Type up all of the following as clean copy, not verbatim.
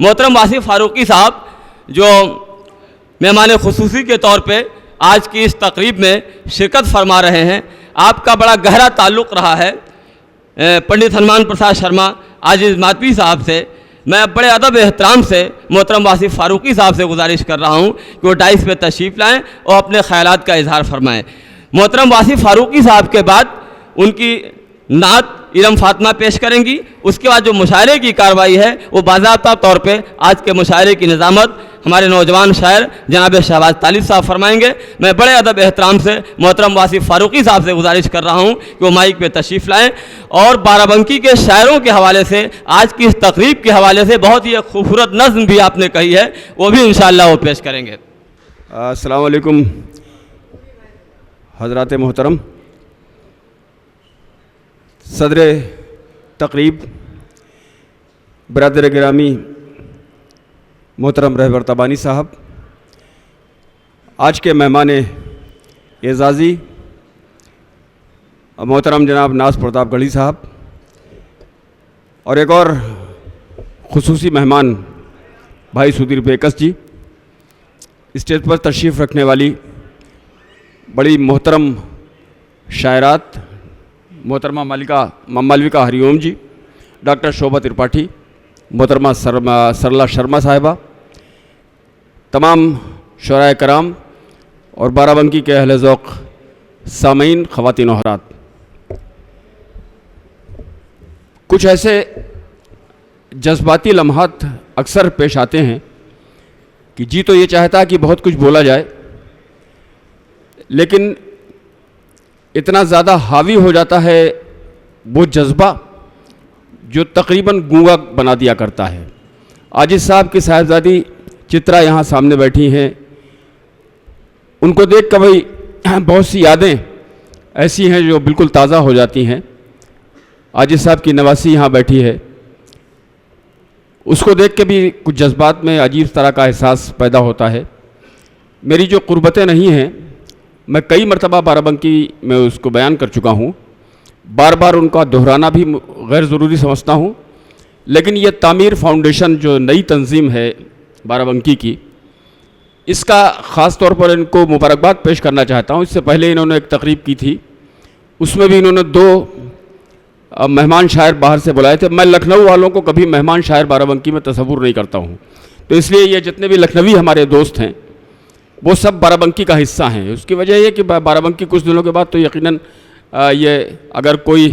मोहतरम वासिफ फारूकी साहब जो मेहमान खुसूसी के तौर पे आज की इस तकरीब में शिरकत फरमा रहे हैं, आपका बड़ा गहरा ताल्लुक़ रहा है पंडित हनुमान प्रसाद शर्मा आजिज़ मातवी साहब से। मैं बड़े अदब एहतराम से मोहतरम वासिफ फारूकी साहब से गुजारिश कर रहा हूँ कि वो डाइस पे तशरीफ़ लाएँ और अपने ख़यालात का इजहार फरमाएँ। मोहतरम वासिफ फारूकी साहब के बाद उनकी नात इरम फातिमा पेश करेंगी। उसके बाद जो मुशायरे की कार्रवाई है वो बाज़ाब्ता तौर पे आज के मुशायरे की निज़ामत हमारे नौजवान शायर जनाब शहबाज तालिब साहब फरमाएंगे। मैं बड़े अदब एहतराम से मोहतरम वासिफ फारूकी साहब से गुजारिश कर रहा हूँ कि वो माइक पे तशरीफ़ लाएँ और बाराबंकी के शायरों के हवाले से आज की इस तकरीब के हवाले से बहुत ही एक खूबसूरत नज़्म भी आपने कही है, वो भी इंशाअल्लाह वो पेश करेंगे। अस्सलाम वालेकुम हज़रात मोहतरम, सदर तकरीब बरदर गिरामी मोहतरम रहबर तबानी साहब, आज के मेहमान एजाज़ी मोहतरम जनाब नाज प्रतापगढ़ी साहब, और एक और खुसूसी मेहमान भाई सुधीर बेकस जी, स्टेज पर तशरीफ़ रखने वाली बड़ी मोहतरम शायरात मोहतरमा मालविका हरिओम जी, डॉक्टर शोभा त्रिपाठी, मोहतरमा सरला शर्मा साहिबा, तमाम शुराए कराम और बाराबंकी के अहले ज़ौक़ सामीन ख़वातीन और हज़रात, कुछ ऐसे जज्बाती लम्हात अक्सर पेश आते हैं कि जी तो ये चाहता कि बहुत कुछ बोला जाए, लेकिन इतना ज़्यादा हावी हो जाता है वो जज्बा जो तकरीबन गूंगा बना दिया करता है। आजिज़ साहब की साहिबजादी चित्रा यहाँ सामने बैठी हैं, उनको देख कर भाई बहुत सी यादें ऐसी हैं जो बिल्कुल ताज़ा हो जाती हैं। आजिज़ साहब की नवासी यहाँ बैठी है, उसको देख के भी कुछ जज्बात में अजीब तरह का एहसास पैदा होता है। मेरी जो क़ुर्बतें नहीं हैं, मैं कई मरतबा बाराबंकी में उसको बयान कर चुका हूँ, बार बार उनका दोहराना भी गैर ज़रूरी समझता हूँ, लेकिन ये तामीर फाउंडेशन जो नई तंजीम है बाराबंकी की, इसका ख़ास तौर पर इनको मुबारकबाद पेश करना चाहता हूँ। इससे पहले इन्होंने एक तकरीब की थी, उसमें भी इन्होंने 2 मेहमान शायर बाहर से बुलाए थे। मैं लखनऊ वालों को कभी मेहमान शायर बाराबंकी में तसव्वुर नहीं करता हूँ, तो इसलिए ये जितने भी लखनवी हमारे दोस्त हैं वो सब बाराबंकी का हिस्सा हैं। उसकी वजह ये कि बाराबंकी कुछ दिनों के बाद तो यकीनन ये अगर कोई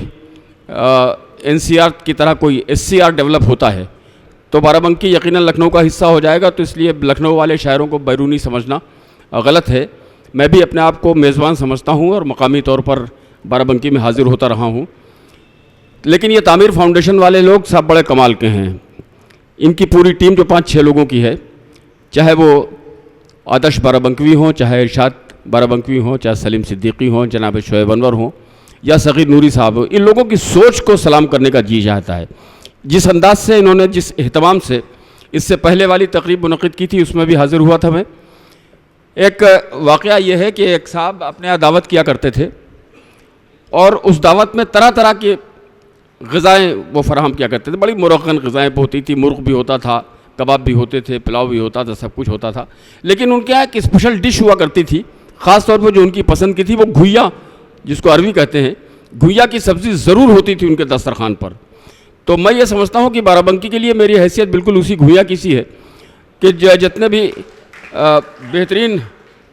NCR की तरह कोई SCR डेवलप होता है तो बाराबंकी यकीनन लखनऊ का हिस्सा हो जाएगा, तो इसलिए लखनऊ वाले शायरों को बैरूनी समझना गलत है। मैं भी अपने आप को मेज़बान समझता हूँ और मकामी तौर पर बाराबंकी में हाजिर होता रहा हूँ, लेकिन ये तामीर फाउंडेशन वाले लोग सब बड़े कमाल के हैं। इनकी पूरी टीम जो 5-6 लोगों की है, चाहे वो आदर्श बाराबंकवी हों, चाहे इरशाद बाराबंकवी हों, चाहे सलीम सिद्दीकी हों, जनाब शोएब अनवर हों या सग़ीर नूरी साहब हो, इन लोगों की सोच को सलाम करने का जी चाहता है। जिस अंदाज से इन्होंने, जिस एहतमाम से इससे पहले वाली तकरीब मुनक़िद की थी उसमें भी हाज़िर हुआ था मैं। एक वाक़या ये है कि एक साहब अपने यहाँ दावत किया करते थे और उस दावत में तरह तरह की ग़िज़ाएँ वो फ़राहम किया करते थे। बड़ी मुरक्कन ग़िज़ाएँ होती थी, मुर्ग़ भी होता था, कबाब भी होते थे, पुलाव भी होता था, सब कुछ होता था। लेकिन उनके यहाँ एक स्पेशल डिश हुआ करती थी, ख़ास तौर पर जो उनकी पसंद की थी, वो घुइया, जिसको अरवी कहते हैं, घुइया की सब्ज़ी ज़रूर होती थी उनके दस्तरखान पर। तो मैं ये समझता हूँ कि बाराबंकी के लिए मेरी हैसियत बिल्कुल उसी घुइया की सी है कि जितने भी बेहतरीन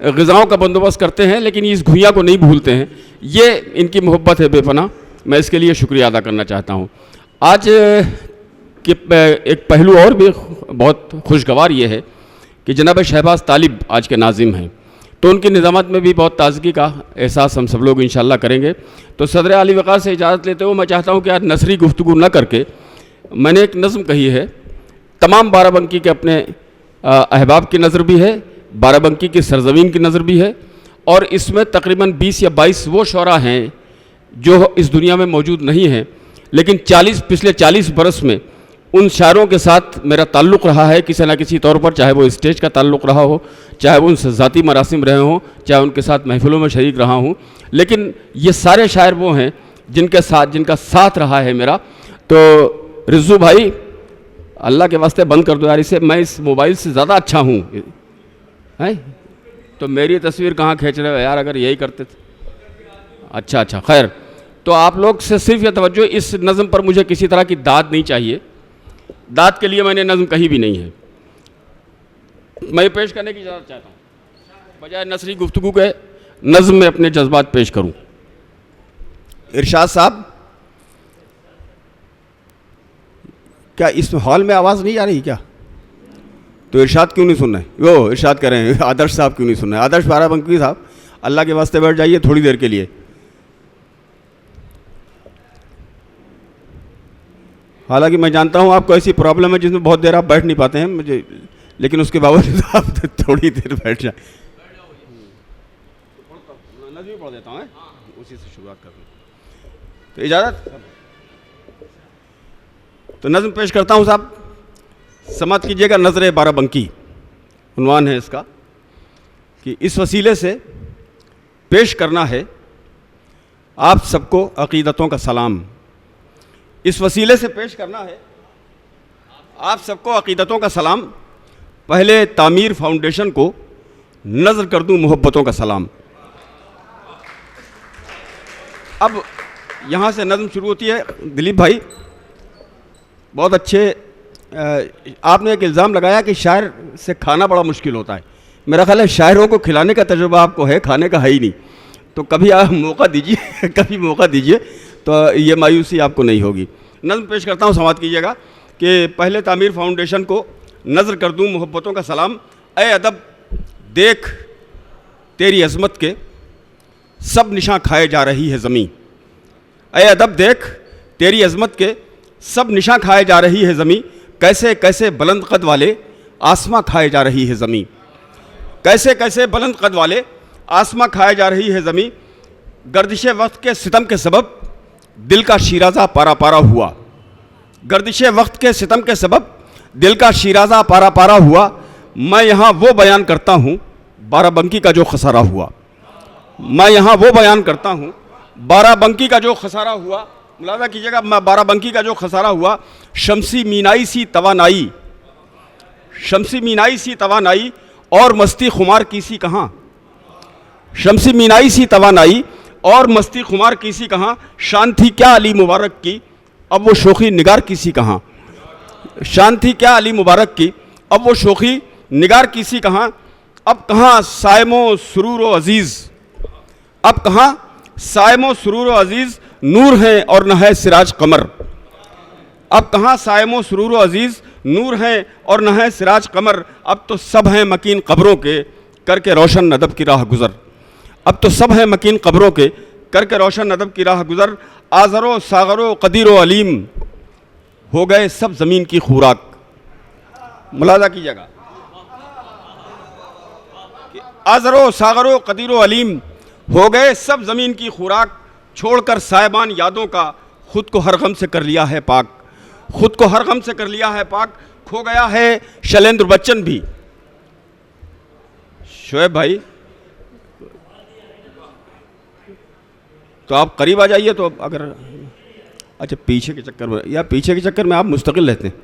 ग़िज़ाओं का बंदोबस्त करते हैं लेकिन इस घुइया को नहीं भूलते हैं। ये इनकी मोहब्बत है बेपनाह, मैं इसके लिए शुक्रिया अदा करना चाहता हूँ। आज कि एक पहलू और भी बहुत खुशगवार ये है कि जनाब शहबाज तालिब आज के नाज़िम हैं, तो उनकी निज़ामत में भी बहुत ताज़गी का एहसास हम सब लोग इंशाअल्लाह करेंगे। तो सदर आली वक़ार से इजाज़त लेते हुए मैं चाहता हूँ कि आज नसरी गुफ्तगू न करके मैंने एक नज़्म कही है, तमाम बाराबंकी के अपने अहबाब की नज़र भी है, बाराबंकी की सरज़मीन की नज़र भी है, और इसमें तकरीबन 20 या 22 वो शोरा हैं जो इस दुनिया में मौजूद नहीं हैं, लेकिन पिछले 40 बरस में उन शायरों के साथ मेरा ताल्लुक़ रहा है किसी न किसी तौर पर, चाहे वो स्टेज का ताल्लुक़ रहा हो, चाहे वो उनसे ज़ाती मरासिम रहे हों, चाहे उनके साथ महफ़िलों में शरीक रहा हूँ, लेकिन ये सारे शायर वो हैं जिनका साथ रहा है मेरा। तो रिज़ू भाई अल्लाह के वास्ते बंद कर दो यार इसे, मैं इस मोबाइल से ज़्यादा अच्छा हूँ हैं। तो मेरी तस्वीर कहाँ खींच रहे हो यार, अगर यही करते थे। अच्छा अच्छा, खैर, तो आप लोग से सिर्फ यह तवज्जो, इस नज़म पर मुझे किसी तरह की दाद नहीं चाहिए, दाद के लिए मैंने नज़म कही भी नहीं है। मैं पेश करने की इजाज़त चाहता हूँ, बजाय नसरी गुफ्तगू के नज़म में अपने जज्बात पेश करूँ। इरशाद साहब, क्या इस हॉल में आवाज़ नहीं आ रही क्या? तो इरशाद क्यों नहीं सुन रहे? वो इरशाद कर रहे हैं आदर्श साहब क्यों नहीं सुन रहे? आदर्श बाराबंकी साहब, अल्लाह के वास्ते बैठ जाइए थोड़ी देर के लिए। हालांकि मैं जानता हूं आपको ऐसी प्रॉब्लम है जिसमें बहुत देर आप बैठ नहीं पाते हैं मुझे, लेकिन उसके बावजूद आप थोड़ी देर बैठ जाए। नज़म पढ़ देता हूँ, उसी से शुरुआत करता हूँ, तो इजाज़त। तो नज़म पेश करता हूँ साहब, समात कीजिएगा। नज़र बाराबंकी उन्वान है इसका, कि इस वसीले से पेश करना है आप सबको अक़ीदतों का सलाम। इस वसीले से पेश करना है आप सबको अक़ीदतों का सलाम। पहले तामीर फाउंडेशन को नज़र कर दूँ मोहब्बतों का सलाम। अब यहाँ से नज़म शुरू होती है। दिलीप भाई बहुत अच्छे, आपने एक इल्ज़ाम लगाया कि शायर से खाना बड़ा मुश्किल होता है। मेरा ख्याल है शायरों को खिलाने का तजुर्बा आपको है, खाने का है ही नहीं। तो कभी आप मौका दीजिए कभी मौका दीजिए तो ये मायूसी आपको नहीं होगी। नज़म पेश करता हूँ, समात कीजिएगा कि पहले तामीर फाउंडेशन को नज़र कर दूँ मोहब्बतों का सलाम। ए अदब देख तेरी अज़मत के सब निशां खाए जा रही है ज़मीं। ए अदब देख तेरी अज़मत के सब निशां खाए जा रही है ज़मीं। कैसे कैसे बुलंद कद वाले आसमां खाए जा रही है ज़मीं। कैसे कैसे बुलंद कद वाले आसमां खाए जा रही है ज़मीं। गर्दिश वक्त के सितम के सबब दिल का शीराज़ा पारा पारा हुआ। गर्दिश वक्त के सितम के सबब दिल का शीराज़ा पारा पारा हुआ। मैं यहाँ वो बयान करता हूँ बाराबंकी का जो खसारा हुआ। मैं यहाँ वो बयान करता हूँ बाराबंकी का जो खसारा हुआ। मुलाज़ा कीजिएगा, बाराबंकी का जो खसारा हुआ। शमसी मीनाई सी तवानाई, शमसी मीनाई सी तवानाई और मस्ती खुमार की सी कहाँ। शमसी मीनाई सी तवानाई और मस्ती खुमार की सी कहाँ। शान थी क्या अली मुबारक की, अब वो शोखी निगार की सी कहाँ। शान थी क्या अली मुबारक की, अब वो शोखी निगार की सी कहाँ। अब कहाँ सायमो सुरूर व अज़ीज़, अब कहाँ सायमो सुरूर व अज़ीज़ नूर हैं और न है सिराज कमर। अब कहाँ सायमो सुरूर व अज़ीज़ नूर हैं और न है सिराज कमर। अब तो सब हैं मकीन कब्रों के करके रोशन नदब की राह गुज़र। अब तो सब हैं मकीन कब्रों के करके रोशन नदब की राह गुज़र। आज़रो सागरो कदीरो अलीम हो गए सब ज़मीन की खुराक। मुलाज़ा कीजिएगा, आज़रो सागरो कदीरो अलीम हो गए सब ज़मीन की खुराक। छोड़कर सायबान यादों का खुद को हर गम से कर लिया है पाक। खुद को हर गम से कर लिया है पाक। खो गया है शैलेंद्र बच्चन भी। शोएब भाई तो आप करीब आ जाइए। तो अगर अच्छा पीछे के चक्कर में, या पीछे के चक्कर में आप मुस्तकिल रहते हैं,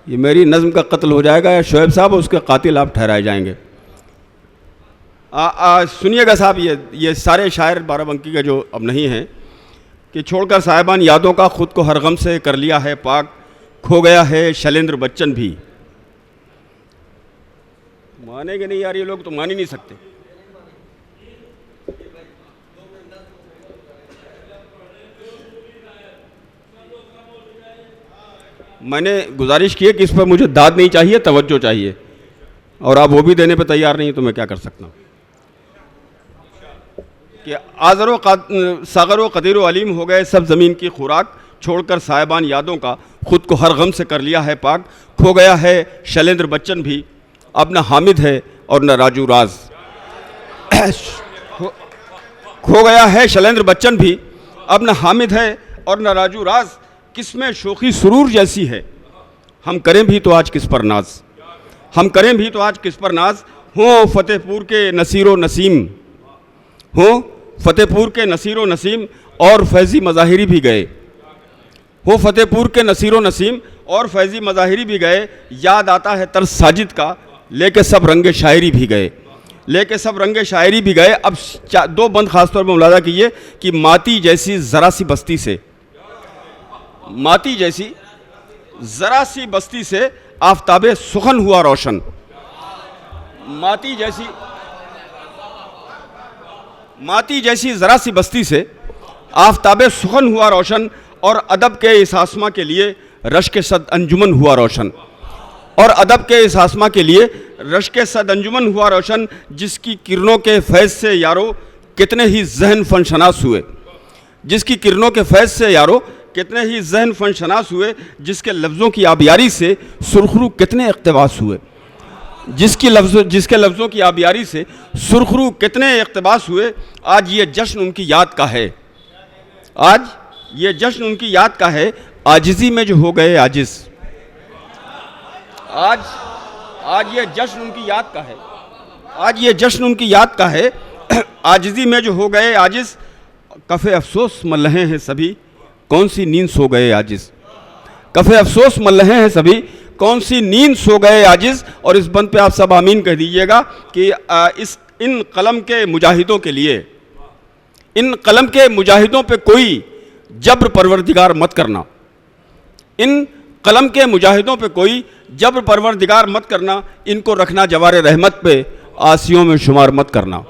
ये मेरी नज़्म का कत्ल हो जाएगा या शोएब साहब उसके कातिल आप ठहराए जाएंगे। सुनिएगा साहब, ये सारे शायर बाराबंकी के जो अब नहीं हैं, कि छोड़कर साहिबान यादों का खुद को हर गम से कर लिया है पाक। खो गया है शैलेंद्र बच्चन भी। मानेंगे नहीं यार, ये लोग तो मान ही नहीं सकते। मैंने गुजारिश की है कि इस पर मुझे दाद नहीं चाहिए, तवज्जो चाहिए, और आप वो भी देने पर तैयार नहीं, तो मैं क्या कर सकता हूँ। कि आज़रो सागरो कदीरो अलीम हो गए सब ज़मीन की खुराक। छोड़कर साहिबान यादों का खुद को हर गम से कर लिया है पाक। खो गया है शैलेंद्र बच्चन भी, अब न हामिद है और न राजू राज। खो गया है शैलेंद्र बच्चन भी, अब न हामिद है और न राजू राज। किसमें शोखी सुरूर जैसी है, हम करें भी तो आज किस पर नाज। हम करें भी तो आज किस पर नाज। हो फतेहपुर के नसीरो नसीम, हो फतेहपुर के नसीरो नसीम और फैज़ी मज़ाहिरी भी गए। हो फतेहपुर के नसीरो नसीम और फैज़ी मज़ाहिरी भी गए, याद आता है तर्ज साजिद का, लेके सब रंगे शायरी भी गए, लेके सब रंगे शायरी भी गए। अब दो बंद खासतौर पर मुलाजा कीजिए कि माती जैसी ज़रा सी बस्ती से, माती जैसी ज़रा सी बस्ती से आफताबे सुखन हुआ रोशन। माती जैसी ज़रा सी बस्ती से आफताबे सुखन हुआ रोशन, और अदब के इस आसमां के लिए रश्क सद अंजुमन हुआ रोशन, और अदब के इस आसमां के लिए रश्क सद अंजुमन हुआ रोशन, जिसकी किरणों के फैज़ से यारो कितने ही जहन फनशनास हुए, जिसकी किरणों के फैज़ से यारो कितने ही जहन फनशनास हुए, जिसके लफ्ज़ों की आबियारी से सुरखरू कितने इक़्तिबास हुए, जिसके लफ्ज़ों की आबियारी से सुरखरू कितने इक़्तिबास हुए। आज ये जश्न उनकी याद का है, आज ये जश्न उनकी याद का है, आजिज़ी में जो हो गए आजिज़। आज ये जश्न उनकी याद का है, आज ये जश्न उनकी याद का है, आजिज़ी में जो हो गए आजिज़। कफ़े अफसोस मल्लहे हैं सभी, कौन सी नींद सो गए आजिज़। कफ़े अफसोस मल्लहे हैं सभी, कौन सी नींद सो गए आजिज़। और इस बंद पे आप सब आमीन कह दीजिएगा कि इन कलम के मुजाहिदों के लिए, इन कलम के मुजाहिदों पे कोई जब्र परवरदिगार मत करना, इन कलम के मुजाहिदों पे कोई जब्र परवरदिगार मत करना, इनको रखना जवारे रहमत पे आसियों में शुमार मत करना।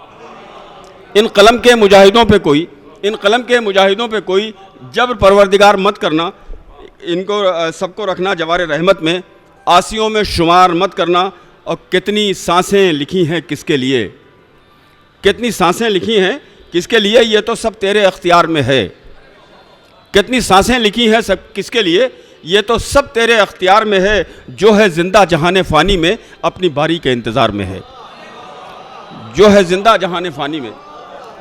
इन कलम के मुजाहिदों पे कोई, इन कलम के मुजाहिदों पे कोई जब्र परवरदिगार मत करना, इनको सबको रखना जवारे रहमत में आसियों में शुमार मत करना। और कितनी सांसें लिखी हैं किसके लिए, कितनी सांसें लिखी हैं किसके लिए, ये तो सब तेरे अख्तियार में है। कितनी सांसें लिखी हैं सब किसके लिए, ये तो सब तेरे अख्तियार में है। जो है ज़िंदा जहान फ़ानी में अपनी बारी के इंतज़ार में है, जो है ज़िंदा जहान फ़ानी में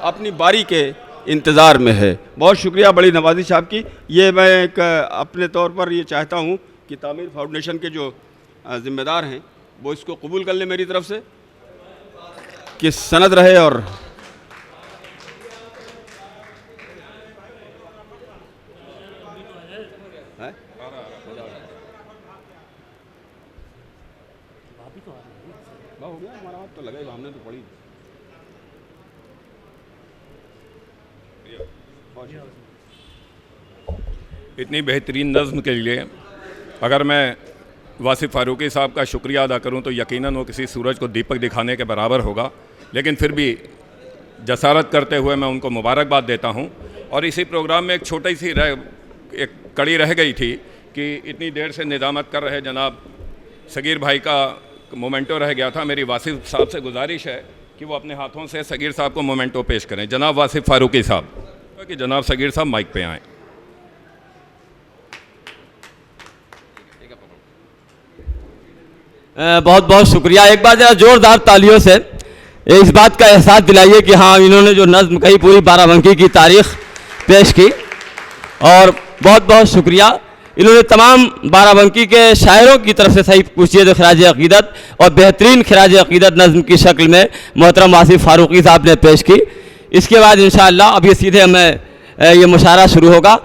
अपनी बारी के इंतज़ार में है। बहुत शुक्रिया बड़ी नवाजिश आपकी। ये मैं एक अपने तौर पर ये चाहता हूँ कि तामीर फाउंडेशन के जो ज़िम्मेदार हैं वो इसको कबूल कर लें मेरी तरफ से, कि सनद रहे। और हो गया हमारा हाथ तो लगा, हमने तो पढ़ी। इतनी बेहतरीन नज़्म के लिए अगर मैं वासिफ़ फ़ारूक़ी साहब का शुक्रिया अदा करूं तो यकीनन वो किसी सूरज को दीपक दिखाने के बराबर होगा, लेकिन फिर भी जसारत करते हुए मैं उनको मुबारकबाद देता हूं। और इसी प्रोग्राम में एक छोटी सी एक कड़ी रह गई थी कि इतनी देर से निज़ामत कर रहे जनाब सगीर भाई का मोमेंटो रह गया था। मेरी वासिफ़ साहब से गुजारिश है कि वो अपने हाथों से सगीर साहब को मोमेंटो पेश करें। जनाब वासिफ़ फ़ारूक़ी साहब, कि जनाब सगीर साहब माइक पे आएँ। बहुत बहुत शुक्रिया। एक बार ज़रा ज़ोरदार तालियों से इस बात का एहसास दिलाइए कि हाँ, इन्होंने जो नज़्म कही पूरी बाराबंकी की तारीख़ पेश की, और बहुत बहुत शुक्रिया। इन्होंने तमाम बाराबंकी के शायरों की तरफ से सही पूछिए तो खराज अक़ीदत और बेहतरीन खराज अक़ीदत नज़्म की शक्ल में मोहतरम वासिफ़ फ़ारूक़ी साहब ने पेश की। इसके बाद इंशाअल्लाह अब ये सीधे हमें ये मुशायरा शुरू होगा।